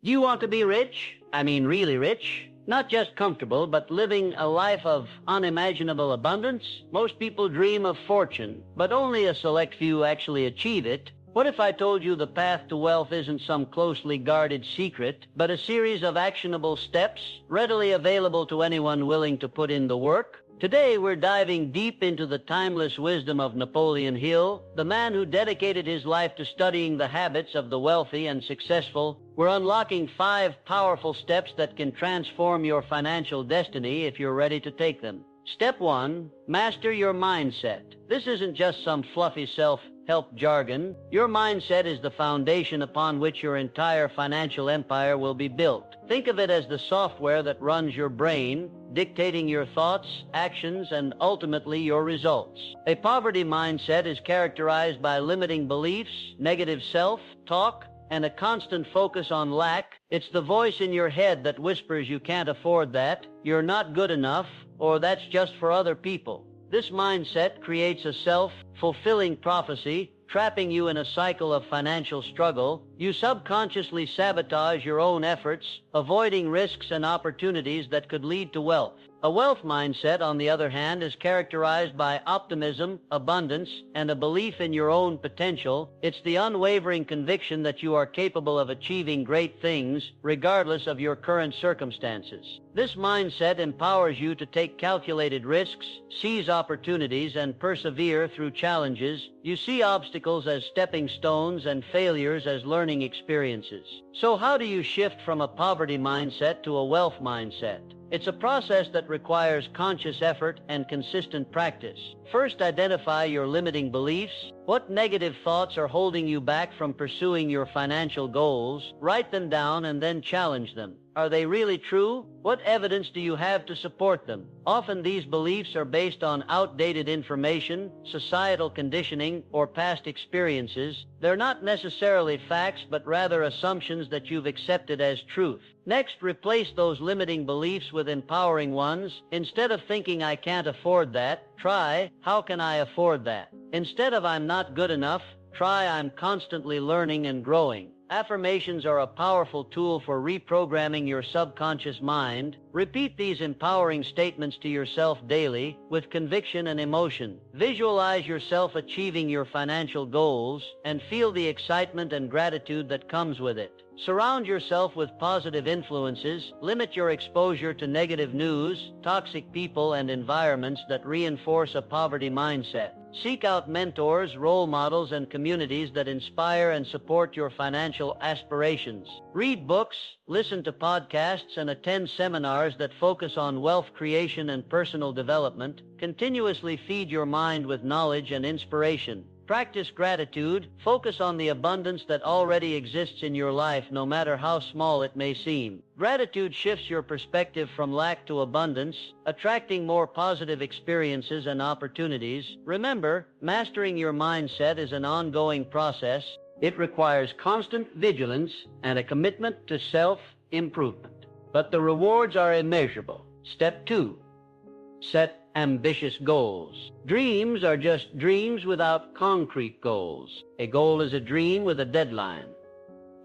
Do you want to be rich? I mean really rich? Not just comfortable, but living a life of unimaginable abundance? Most people dream of fortune, but only a select few actually achieve it. What if I told you the path to wealth isn't some closely guarded secret, but a series of actionable steps, readily available to anyone willing to put in the work? Today we're diving deep into the timeless wisdom of Napoleon Hill, the man who dedicated his life to studying the habits of the wealthy and successful. We're unlocking 5 powerful steps that can transform your financial destiny if you're ready to take them. Step 1, master your mindset. This isn't just some fluffy self-help jargon. Your mindset is the foundation upon which your entire financial empire will be built. Think of it as the software that runs your brain, dictating your thoughts, actions, and ultimately your results. A poverty mindset is characterized by limiting beliefs, negative self-talk, and a constant focus on lack. It's the voice in your head that whispers you can't afford that, you're not good enough, or that's just for other people. This mindset creates a self-fulfilling prophecy, trapping you in a cycle of financial struggle. You subconsciously sabotage your own efforts, avoiding risks and opportunities that could lead to wealth. A wealth mindset, on the other hand, is characterized by optimism, abundance, and a belief in your own potential. It's the unwavering conviction that you are capable of achieving great things, regardless of your current circumstances. This mindset empowers you to take calculated risks, seize opportunities, and persevere through challenges. You see obstacles as stepping stones and failures as learning experiences. So how do you shift from a poverty mindset to a wealth mindset? It's a process that requires conscious effort and consistent practice. First, identify your limiting beliefs. What negative thoughts are holding you back from pursuing your financial goals? Write them down and then challenge them. Are they really true? What evidence do you have to support them? Often these beliefs are based on outdated information, societal conditioning, or past experiences. They're not necessarily facts, but rather assumptions that you've accepted as truth. Next, replace those limiting beliefs with empowering ones. Instead of thinking I can't afford that, try, how can I afford that? Instead of I'm not good enough, try I'm constantly learning and growing. Affirmations are a powerful tool for reprogramming your subconscious mind. Repeat these empowering statements to yourself daily with conviction and emotion. Visualize yourself achieving your financial goals and feel the excitement and gratitude that comes with it. Surround yourself with positive influences. Limit your exposure to negative news, toxic people, and environments that reinforce a poverty mindset. Seek out mentors, role models, and communities that inspire and support your financial aspirations. Read books, listen to podcasts, and attend seminars that focus on wealth creation and personal development. Continuously feed your mind with knowledge and inspiration. Practice gratitude. Focus on the abundance that already exists in your life, no matter how small it may seem. Gratitude shifts your perspective from lack to abundance, attracting more positive experiences and opportunities. Remember, mastering your mindset is an ongoing process. It requires constant vigilance and a commitment to self-improvement. But the rewards are immeasurable. Step 2. Set ambitious goals. Dreams are just dreams without concrete goals. A goal is a dream with a deadline,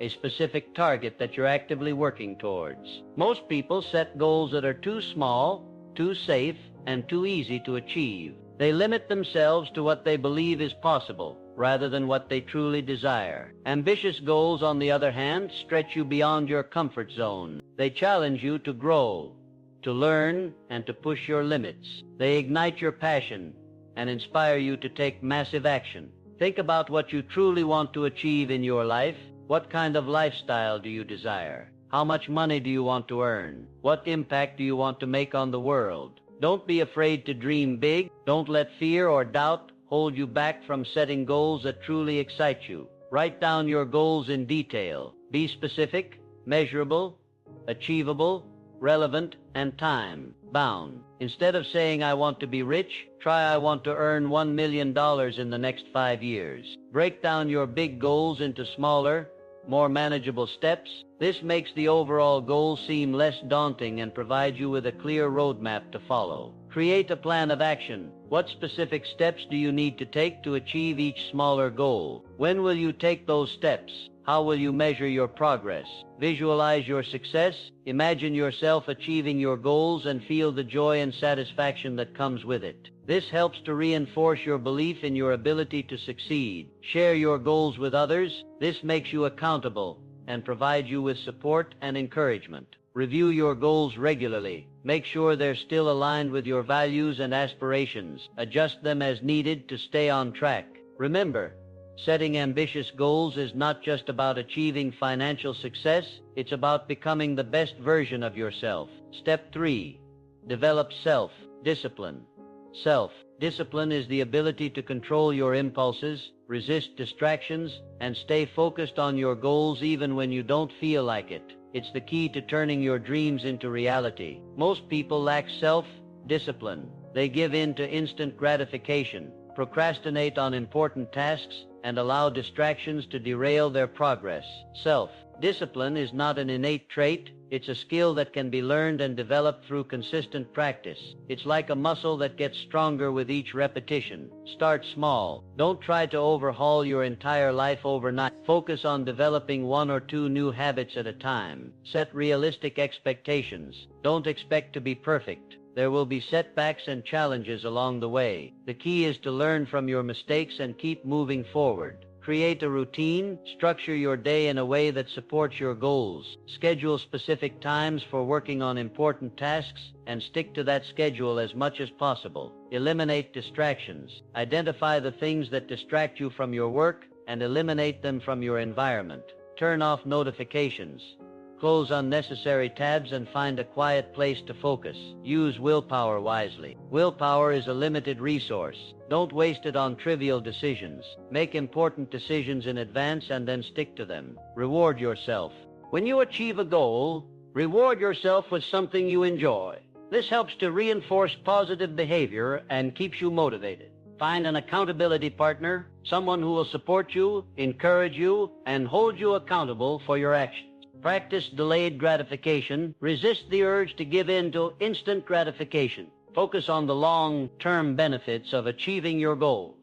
a specific target that you're actively working towards. Most people set goals that are too small, too safe, and too easy to achieve. They limit themselves to what they believe is possible, rather than what they truly desire. Ambitious goals, on the other hand, stretch you beyond your comfort zone. They challenge you to grow, to learn, and to push your limits. They ignite your passion and inspire you to take massive action. Think about what you truly want to achieve in your life. What kind of lifestyle do you desire? How much money do you want to earn? What impact do you want to make on the world? Don't be afraid to dream big. Don't let fear or doubt hold you back from setting goals that truly excite you. Write down your goals in detail. Be specific, measurable, achievable, relevant, and time-bound. Instead of saying I want to be rich, try I want to earn $1 million in the next 5 years. Break down your big goals into smaller, more manageable steps. This makes the overall goal seem less daunting and provides you with a clear roadmap to follow. Create a plan of action. What specific steps do you need to take to achieve each smaller goal? When will you take those steps? How will you measure your progress? Visualize your success, imagine yourself achieving your goals, and feel the joy and satisfaction that comes with it. This helps to reinforce your belief in your ability to succeed. Share your goals with others. This makes you accountable and provides you with support and encouragement. Review your goals regularly. Make sure they're still aligned with your values and aspirations. Adjust them as needed to stay on track. Remember, setting ambitious goals is not just about achieving financial success, it's about becoming the best version of yourself. Step 3. Develop self-discipline. Self-discipline is the ability to control your impulses, resist distractions, and stay focused on your goals even when you don't feel like it. It's the key to turning your dreams into reality. Most people lack self-discipline. They give in to instant gratification, procrastinate on important tasks, and allow distractions to derail their progress. Self-discipline is not an innate trait. It's a skill that can be learned and developed through consistent practice. It's like a muscle that gets stronger with each repetition. Start small. Don't try to overhaul your entire life overnight. Focus on developing 1 or 2 new habits at a time. Set realistic expectations. Don't expect to be perfect. There will be setbacks and challenges along the way. The key is to learn from your mistakes and keep moving forward. Create a routine. Structure your day in a way that supports your goals. Schedule specific times for working on important tasks and stick to that schedule as much as possible. Eliminate distractions. Identify the things that distract you from your work and eliminate them from your environment. Turn off notifications. Close unnecessary tabs and find a quiet place to focus. Use willpower wisely. Willpower is a limited resource. Don't waste it on trivial decisions. Make important decisions in advance and then stick to them. Reward yourself. When you achieve a goal, reward yourself with something you enjoy. This helps to reinforce positive behavior and keeps you motivated. Find an accountability partner, someone who will support you, encourage you, and hold you accountable for your actions. Practice delayed gratification. Resist the urge to give in to instant gratification. Focus on the long-term benefits of achieving your goals.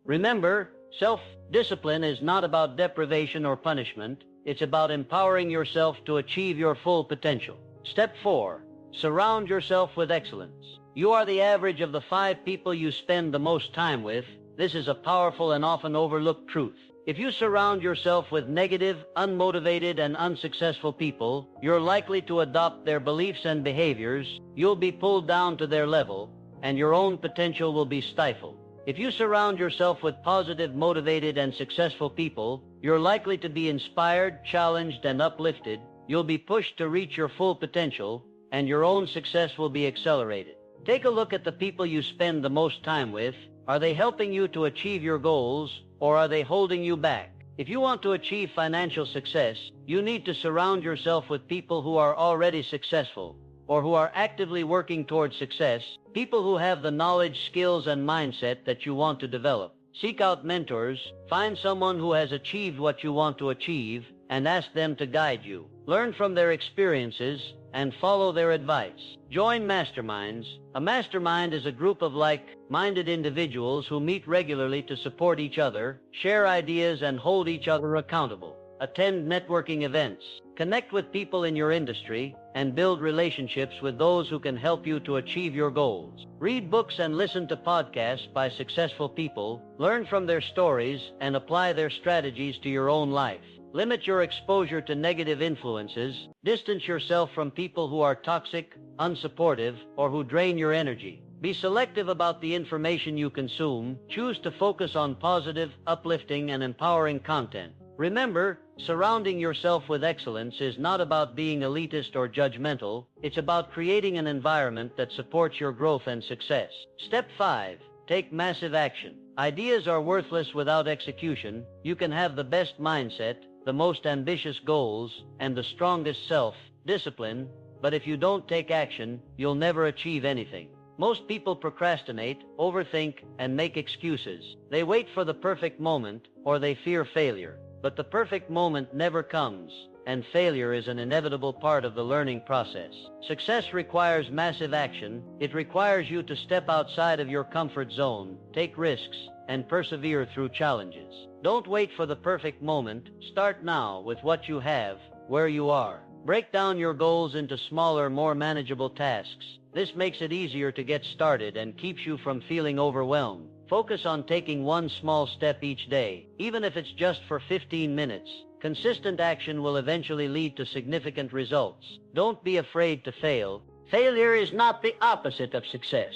Remember, self-discipline is not about deprivation or punishment. It's about empowering yourself to achieve your full potential. Step 4. Surround yourself with excellence. You are the average of the 5 people you spend the most time with. This is a powerful and often overlooked truth. If you surround yourself with negative, unmotivated, and unsuccessful people, you're likely to adopt their beliefs and behaviors. You'll be pulled down to their level, and your own potential will be stifled. If you surround yourself with positive, motivated, and successful people, you're likely to be inspired, challenged, and uplifted. You'll be pushed to reach your full potential, and your own success will be accelerated. Take a look at the people you spend the most time with. Are they helping you to achieve your goals, or are they holding you back? If you want to achieve financial success, you need to surround yourself with people who are already successful, or who are actively working towards success, people who have the knowledge, skills, and mindset that you want to develop. Seek out mentors, find someone who has achieved what you want to achieve, and ask them to guide you. Learn from their experiences and follow their advice. Join masterminds. A mastermind is a group of like-minded individuals who meet regularly to support each other, share ideas, and hold each other accountable. Attend networking events. Connect with people in your industry and build relationships with those who can help you to achieve your goals. Read books and listen to podcasts by successful people. Learn from their stories and apply their strategies to your own life. Limit your exposure to negative influences. Distance yourself from people who are toxic, unsupportive, or who drain your energy. Be selective about the information you consume. Choose to focus on positive, uplifting, and empowering content. Remember, surrounding yourself with excellence is not about being elitist or judgmental. It's about creating an environment that supports your growth and success. Step 5. Take massive action. Ideas are worthless without execution. You can have the best mindset, the most ambitious goals, and the strongest self-discipline, but if you don't take action, you'll never achieve anything. Most people procrastinate, overthink, and make excuses. They wait for the perfect moment, or they fear failure. But the perfect moment never comes, and failure is an inevitable part of the learning process. Success requires massive action. It requires you to step outside of your comfort zone, take risks, and persevere through challenges. Don't wait for the perfect moment. Start now with what you have, where you are. Break down your goals into smaller, more manageable tasks. This makes it easier to get started and keeps you from feeling overwhelmed. Focus on taking one small step each day, even if it's just for 15 minutes. Consistent action will eventually lead to significant results. Don't be afraid to fail. Failure is not the opposite of success.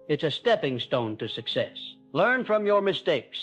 It's a stepping stone to success. Learn from your mistakes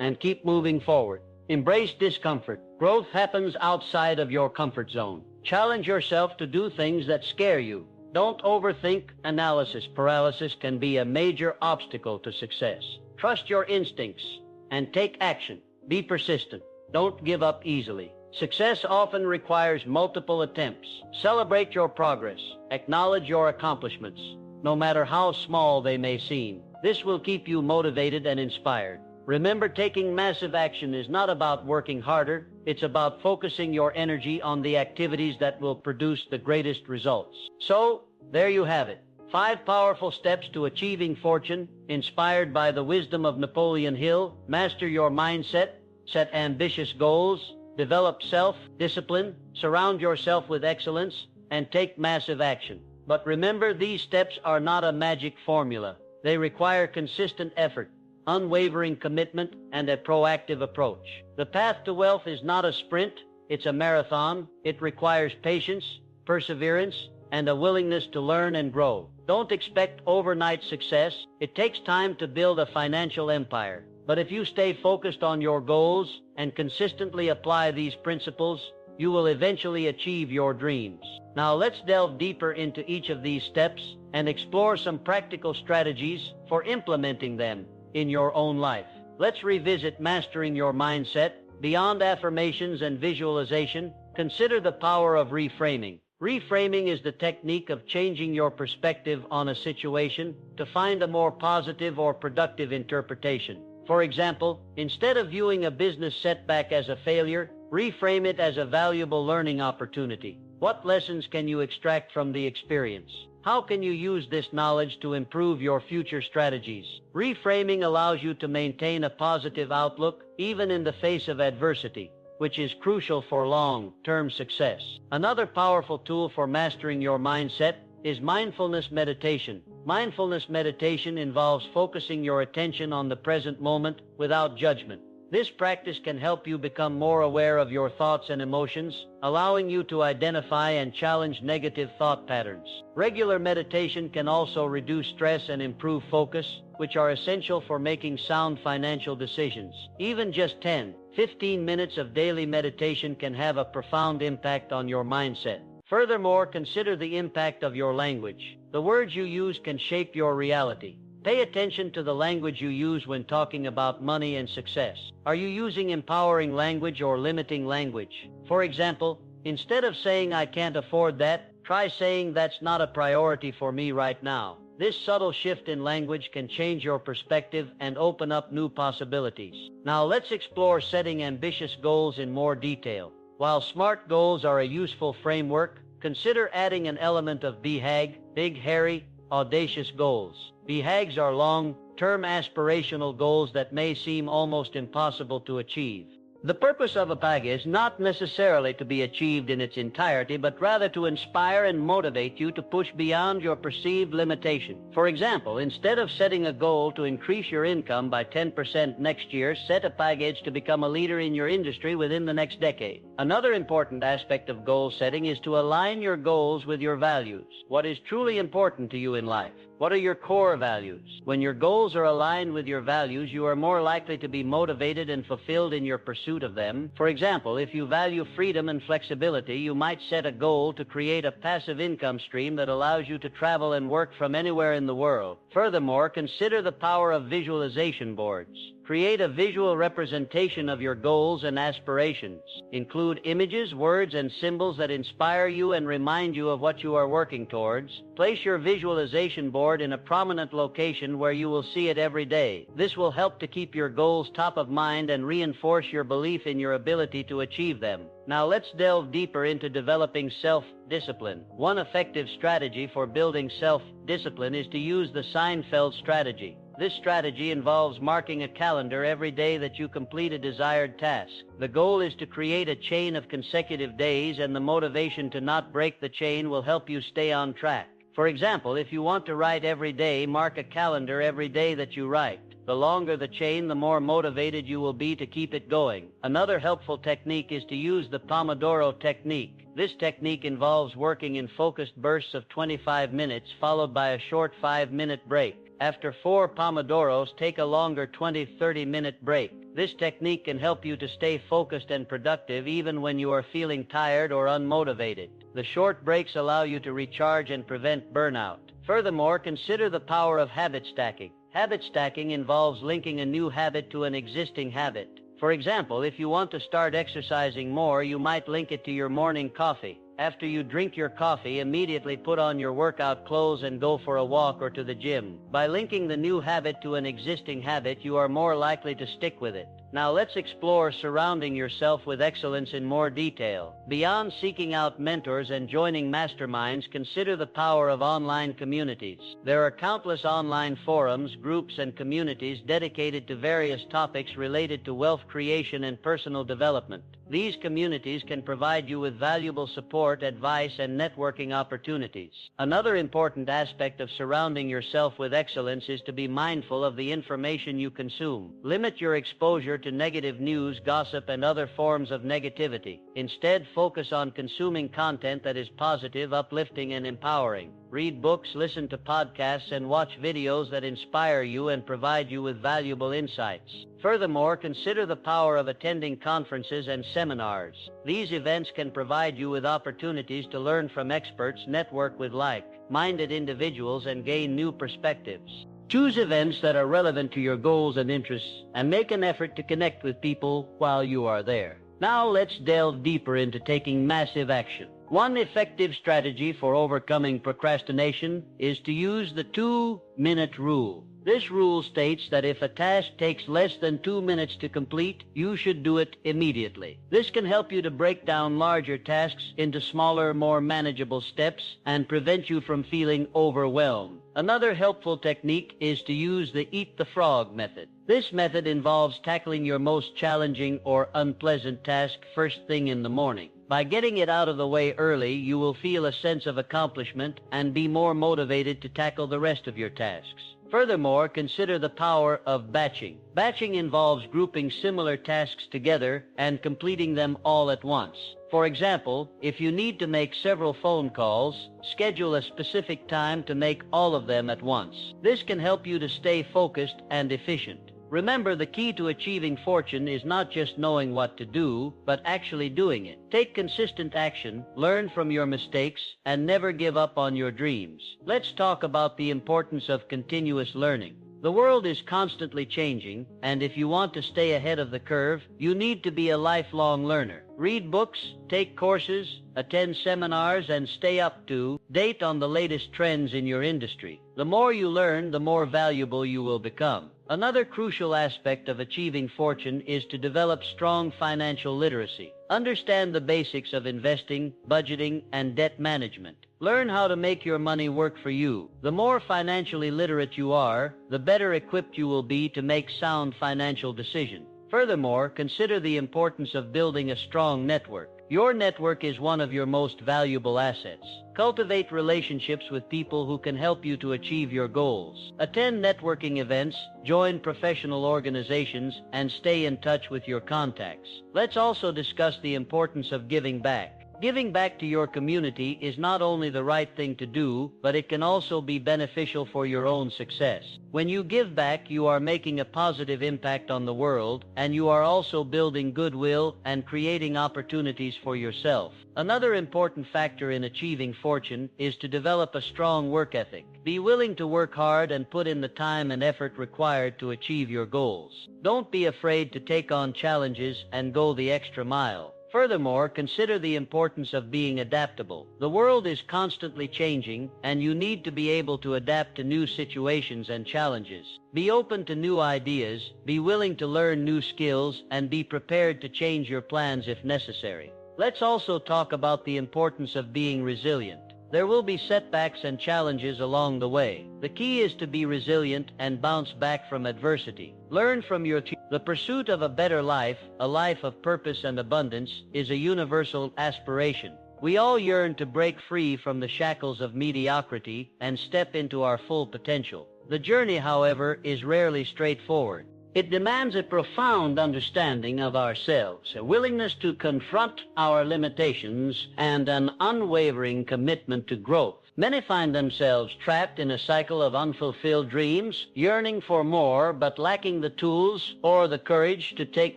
and keep moving forward. Embrace discomfort. Growth happens outside of your comfort zone. Challenge yourself to do things that scare you. Don't overthink. Analysis paralysis can be a major obstacle to success. Trust your instincts and take action. Be persistent. Don't give up easily. Success often requires multiple attempts. Celebrate your progress. Acknowledge your accomplishments, no matter how small they may seem. This will keep you motivated and inspired. Remember, taking massive action is not about working harder. It's about focusing your energy on the activities that will produce the greatest results. So, there you have it. 5 powerful steps to achieving fortune, inspired by the wisdom of Napoleon Hill. Master your mindset, set ambitious goals, develop self-discipline, surround yourself with excellence, and take massive action. But remember, these steps are not a magic formula. They require consistent effort, unwavering commitment, and a proactive approach. The path to wealth is not a sprint, it's a marathon. It requires patience, perseverance, and a willingness to learn and grow. Don't expect overnight success. It takes time to build a financial empire. But if you stay focused on your goals and consistently apply these principles, you will eventually achieve your dreams. Now let's delve deeper into each of these steps and explore some practical strategies for implementing them in your own life. Let's revisit mastering your mindset. Beyond affirmations and visualization, consider the power of reframing. Reframing is the technique of changing your perspective on a situation to find a more positive or productive interpretation. For example, instead of viewing a business setback as a failure, reframe it as a valuable learning opportunity. What lessons can you extract from the experience? How can you use this knowledge to improve your future strategies? Reframing allows you to maintain a positive outlook even in the face of adversity, which is crucial for long-term success. Another powerful tool for mastering your mindset is mindfulness meditation. Mindfulness meditation involves focusing your attention on the present moment without judgment. This practice can help you become more aware of your thoughts and emotions, allowing you to identify and challenge negative thought patterns. Regular meditation can also reduce stress and improve focus, which are essential for making sound financial decisions. Even just 10-15 minutes of daily meditation can have a profound impact on your mindset. Furthermore, consider the impact of your language. The words you use can shape your reality. Pay attention to the language you use when talking about money and success. Are you using empowering language or limiting language? For example, instead of saying "I can't afford that," try saying "that's not a priority for me right now." This subtle shift in language can change your perspective and open up new possibilities. Now let's explore setting ambitious goals in more detail. While SMART goals are a useful framework, consider adding an element of BHAG, big, hairy, audacious goals. BHAGs are long-term aspirational goals that may seem almost impossible to achieve. The purpose of a BHAG is not necessarily to be achieved in its entirety, but rather to inspire and motivate you to push beyond your perceived limitation. For example, instead of setting a goal to increase your income by 10% next year, set a package to become a leader in your industry within the next decade. Another important aspect of goal setting is to align your goals with your values. What is truly important to you in life? What are your core values? When your goals are aligned with your values, you are more likely to be motivated and fulfilled in your pursuit of them. For example, if you value freedom and flexibility, you might set a goal to create a passive income stream that allows you to travel and work from anywhere in the world. Furthermore, consider the power of visualization boards. Create a visual representation of your goals and aspirations. Include images, words, and symbols that inspire you and remind you of what you are working towards. Place your visualization board in a prominent location where you will see it every day. This will help to keep your goals top of mind and reinforce your belief in your ability to achieve them. Now let's delve deeper into developing self-discipline. One effective strategy for building self-discipline is to use the Seinfeld strategy. This strategy involves marking a calendar every day that you complete a desired task. The goal is to create a chain of consecutive days, and the motivation to not break the chain will help you stay on track. For example, if you want to write every day, mark a calendar every day that you write. The longer the chain, the more motivated you will be to keep it going. Another helpful technique is to use the Pomodoro technique. This technique involves working in focused bursts of 25 minutes, followed by a short 5-minute break. After 4 Pomodoros, take a longer 20-30-minute break. This technique can help you to stay focused and productive even when you are feeling tired or unmotivated. The short breaks allow you to recharge and prevent burnout. Furthermore, consider the power of habit stacking. Habit stacking involves linking a new habit to an existing habit. For example, if you want to start exercising more, you might link it to your morning coffee. After you drink your coffee, immediately put on your workout clothes and go for a walk or to the gym. By linking the new habit to an existing habit, you are more likely to stick with it. Now let's explore surrounding yourself with excellence in more detail. Beyond seeking out mentors and joining masterminds, consider the power of online communities. There are countless online forums, groups, and communities dedicated to various topics related to wealth creation and personal development. These communities can provide you with valuable support, advice, and networking opportunities. Another important aspect of surrounding yourself with excellence is to be mindful of the information you consume. Limit your exposure to negative news, gossip, and other forms of negativity. Instead, focus on consuming content that is positive, uplifting, and empowering. Read books, listen to podcasts, and watch videos that inspire you and provide you with valuable insights. Furthermore, consider the power of attending conferences and seminars. These events can provide you with opportunities to learn from experts, network with like-minded individuals, and gain new perspectives. Choose events that are relevant to your goals and interests, and make an effort to connect with people while you are there. Now let's delve deeper into taking massive action. One effective strategy for overcoming procrastination is to use the 2-minute rule. This rule states that if a task takes less than 2 minutes to complete, you should do it immediately. This can help you to break down larger tasks into smaller, more manageable steps and prevent you from feeling overwhelmed. Another helpful technique is to use the eat the frog method. This method involves tackling your most challenging or unpleasant task first thing in the morning. By getting it out of the way early, you will feel a sense of accomplishment and be more motivated to tackle the rest of your tasks. Furthermore, consider the power of batching. Batching involves grouping similar tasks together and completing them all at once. For example, if you need to make several phone calls, schedule a specific time to make all of them at once. This can help you to stay focused and efficient. Remember, the key to achieving fortune is not just knowing what to do, but actually doing it. Take consistent action, learn from your mistakes, and never give up on your dreams. Let's talk about the importance of continuous learning. The world is constantly changing, and if you want to stay ahead of the curve, you need to be a lifelong learner. Read books, take courses, attend seminars, and stay up to date on the latest trends in your industry. The more you learn, the more valuable you will become. Another crucial aspect of achieving fortune is to develop strong financial literacy. Understand the basics of investing, budgeting, and debt management. Learn how to make your money work for you. The more financially literate you are, the better equipped you will be to make sound financial decisions. Furthermore, consider the importance of building a strong network. Your network is one of your most valuable assets. Cultivate relationships with people who can help you to achieve your goals. Attend networking events, join professional organizations, and stay in touch with your contacts. Let's also discuss the importance of giving back. Giving back to your community is not only the right thing to do, but it can also be beneficial for your own success. When you give back, you are making a positive impact on the world, and you are also building goodwill and creating opportunities for yourself. Another important factor in achieving fortune is to develop a strong work ethic. Be willing to work hard and put in the time and effort required to achieve your goals. Don't be afraid to take on challenges and go the extra mile. Furthermore, consider the importance of being adaptable. The world is constantly changing, and you need to be able to adapt to new situations and challenges. Be open to new ideas, be willing to learn new skills, and be prepared to change your plans if necessary. Let's also talk about the importance of being resilient. There will be setbacks and challenges along the way. The key is to be resilient and bounce back from adversity. Learn from your The pursuit of a better life, a life of purpose and abundance, is a universal aspiration. We all yearn to break free from the shackles of mediocrity and step into our full potential. The journey, however, is rarely straightforward. It demands a profound understanding of ourselves, a willingness to confront our limitations, and an unwavering commitment to growth. Many find themselves trapped in a cycle of unfulfilled dreams, yearning for more but lacking the tools or the courage to take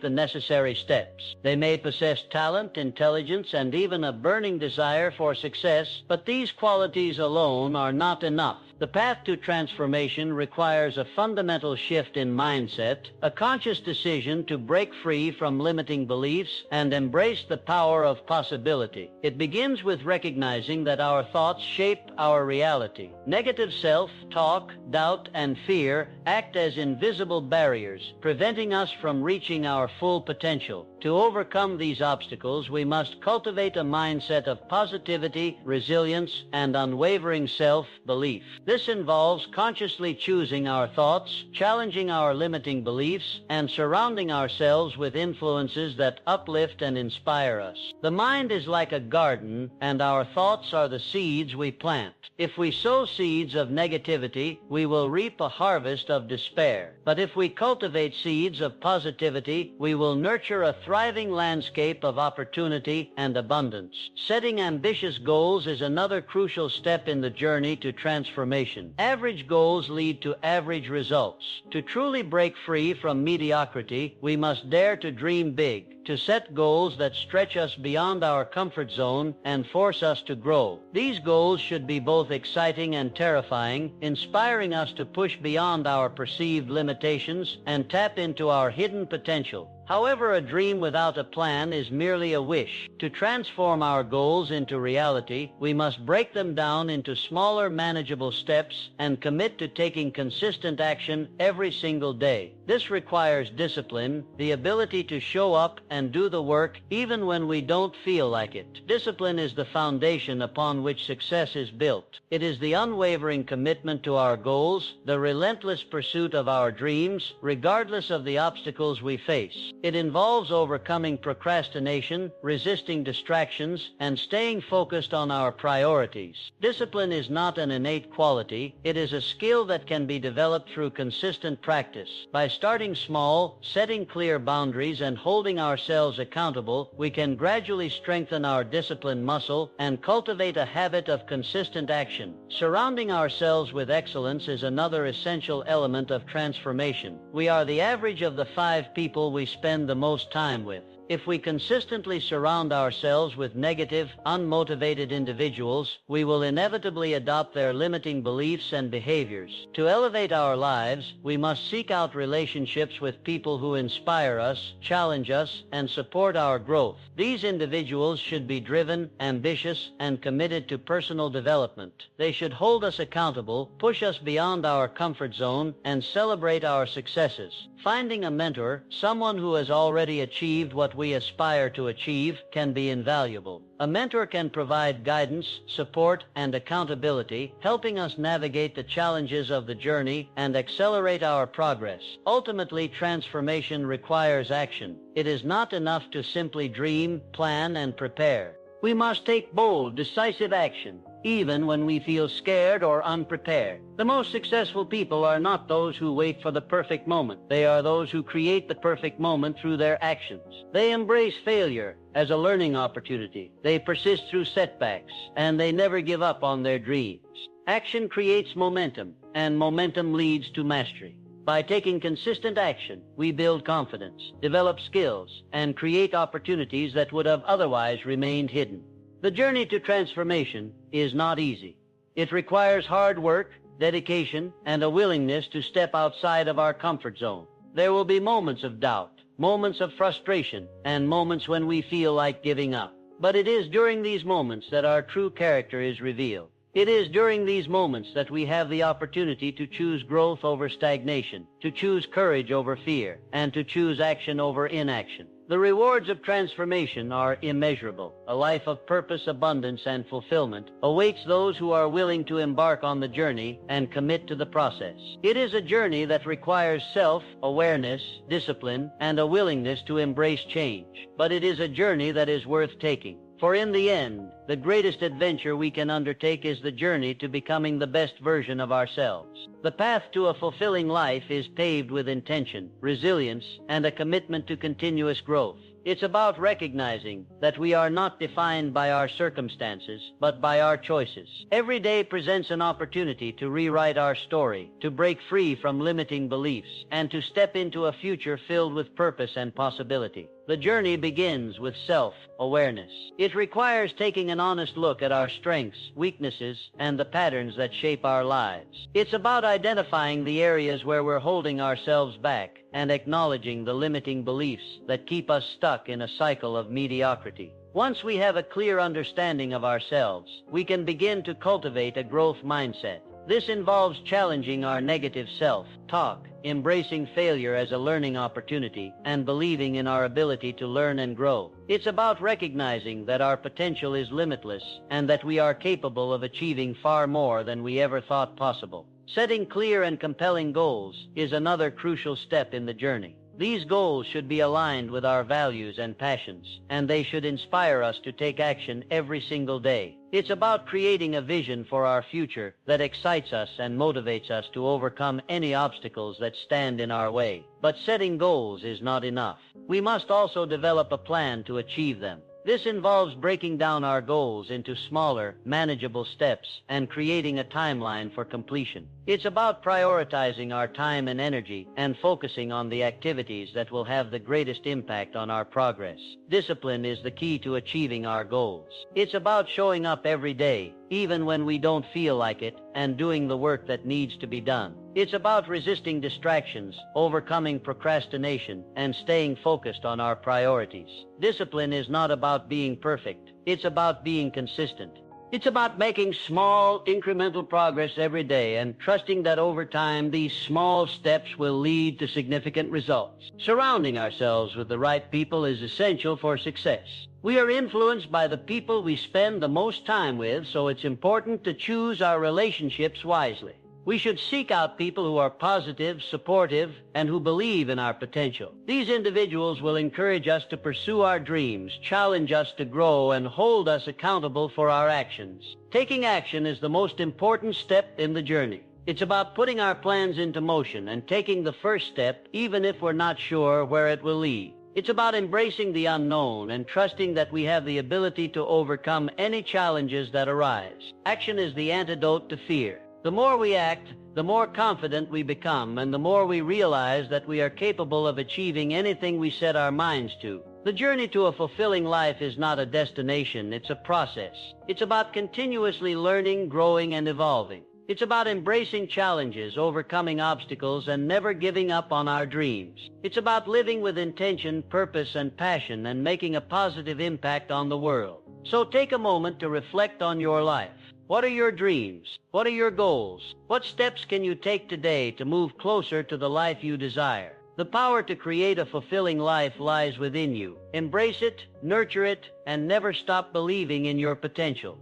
the necessary steps. They may possess talent, intelligence, and even a burning desire for success, but these qualities alone are not enough. The path to transformation requires a fundamental shift in mindset, a conscious decision to break free from limiting beliefs and embrace the power of possibility. It begins with recognizing that our thoughts shape our reality. Negative self-talk, doubt, and fear act as invisible barriers, preventing us from reaching our full potential. To overcome these obstacles, we must cultivate a mindset of positivity, resilience, and unwavering self-belief. This involves consciously choosing our thoughts, challenging our limiting beliefs, and surrounding ourselves with influences that uplift and inspire us. The mind is like a garden, and our thoughts are the seeds we plant. If we sow seeds of negativity, we will reap a harvest of despair. But if we cultivate seeds of positivity, we will nurture a thriving landscape of opportunity and abundance. Setting ambitious goals is another crucial step in the journey to transformation. Average goals lead to average results. To truly break free from mediocrity, we must dare to dream big, to set goals that stretch us beyond our comfort zone and force us to grow. These goals should be both exciting and terrifying, inspiring us to push beyond our perceived limitations and tap into our hidden potential. However, a dream without a plan is merely a wish. To transform our goals into reality, we must break them down into smaller, manageable steps and commit to taking consistent action every single day. This requires discipline, the ability to show up and do the work even when we don't feel like it. Discipline is the foundation upon which success is built. It is the unwavering commitment to our goals, the relentless pursuit of our dreams, regardless of the obstacles we face. It involves overcoming procrastination, resisting distractions, and staying focused on our priorities. Discipline is not an innate quality. It is a skill that can be developed through consistent practice. By starting small, setting clear boundaries, and holding ourselves accountable, we can gradually strengthen our discipline muscle and cultivate a habit of consistent action. Surrounding ourselves with excellence is another essential element of transformation. We are the average of the 5 people we spend the most time with. If we consistently surround ourselves with negative, unmotivated individuals, we will inevitably adopt their limiting beliefs and behaviors. To elevate our lives, we must seek out relationships with people who inspire us, challenge us, and support our growth. These individuals should be driven, ambitious, and committed to personal development. They should hold us accountable, push us beyond our comfort zone, and celebrate our successes. Finding a mentor, someone who has already achieved what we aspire to achieve, can be invaluable. A mentor can provide guidance, support, and accountability, helping us navigate the challenges of the journey and accelerate our progress. Ultimately, transformation requires action. It is not enough to simply dream, plan, and prepare. We must take bold, decisive action, even when we feel scared or unprepared. The most successful people are not those who wait for the perfect moment. They are those who create the perfect moment through their actions. They embrace failure as a learning opportunity. They persist through setbacks, and they never give up on their dreams. Action creates momentum, and momentum leads to mastery. By taking consistent action, we build confidence, develop skills, and create opportunities that would have otherwise remained hidden. The journey to transformation is not easy. It requires hard work, dedication, and a willingness to step outside of our comfort zone. There will be moments of doubt, moments of frustration, and moments when we feel like giving up. But it is during these moments that our true character is revealed. It is during these moments that we have the opportunity to choose growth over stagnation, to choose courage over fear, and to choose action over inaction. The rewards of transformation are immeasurable. A life of purpose, abundance, and fulfillment awaits those who are willing to embark on the journey and commit to the process. It is a journey that requires self-awareness, discipline, and a willingness to embrace change. But it is a journey that is worth taking. For in the end, the greatest adventure we can undertake is the journey to becoming the best version of ourselves. The path to a fulfilling life is paved with intention, resilience, and a commitment to continuous growth. It's about recognizing that we are not defined by our circumstances, but by our choices. Every day presents an opportunity to rewrite our story, to break free from limiting beliefs, and to step into a future filled with purpose and possibility. The journey begins with self-awareness. It requires taking an honest look at our strengths, weaknesses, and the patterns that shape our lives. It's about identifying the areas where we're holding ourselves back and acknowledging the limiting beliefs that keep us stuck in a cycle of mediocrity. Once we have a clear understanding of ourselves, we can begin to cultivate a growth mindset. This involves challenging our negative self-talk, embracing failure as a learning opportunity, and believing in our ability to learn and grow. It's about recognizing that our potential is limitless and that we are capable of achieving far more than we ever thought possible. Setting clear and compelling goals is another crucial step in the journey. These goals should be aligned with our values and passions, and they should inspire us to take action every single day. It's about creating a vision for our future that excites us and motivates us to overcome any obstacles that stand in our way. But setting goals is not enough. We must also develop a plan to achieve them. This involves breaking down our goals into smaller, manageable steps and creating a timeline for completion. It's about prioritizing our time and energy and focusing on the activities that will have the greatest impact on our progress. Discipline is the key to achieving our goals. It's about showing up every day, even when we don't feel like it, and doing the work that needs to be done. It's about resisting distractions, overcoming procrastination, and staying focused on our priorities. Discipline is not about being perfect. It's about being consistent. It's about making small, incremental progress every day and trusting that over time these small steps will lead to significant results. Surrounding ourselves with the right people is essential for success. We are influenced by the people we spend the most time with, so it's important to choose our relationships wisely. We should seek out people who are positive, supportive, and who believe in our potential. These individuals will encourage us to pursue our dreams, challenge us to grow, and hold us accountable for our actions. Taking action is the most important step in the journey. It's about putting our plans into motion and taking the first step, even if we're not sure where it will lead. It's about embracing the unknown and trusting that we have the ability to overcome any challenges that arise. Action is the antidote to fear. The more we act, the more confident we become, and the more we realize that we are capable of achieving anything we set our minds to. The journey to a fulfilling life is not a destination, it's a process. It's about continuously learning, growing, and evolving. It's about embracing challenges, overcoming obstacles, and never giving up on our dreams. It's about living with intention, purpose, and passion, and making a positive impact on the world. So take a moment to reflect on your life. What are your dreams? What are your goals? What steps can you take today to move closer to the life you desire? The power to create a fulfilling life lies within you. Embrace it, nurture it, and never stop believing in your potential.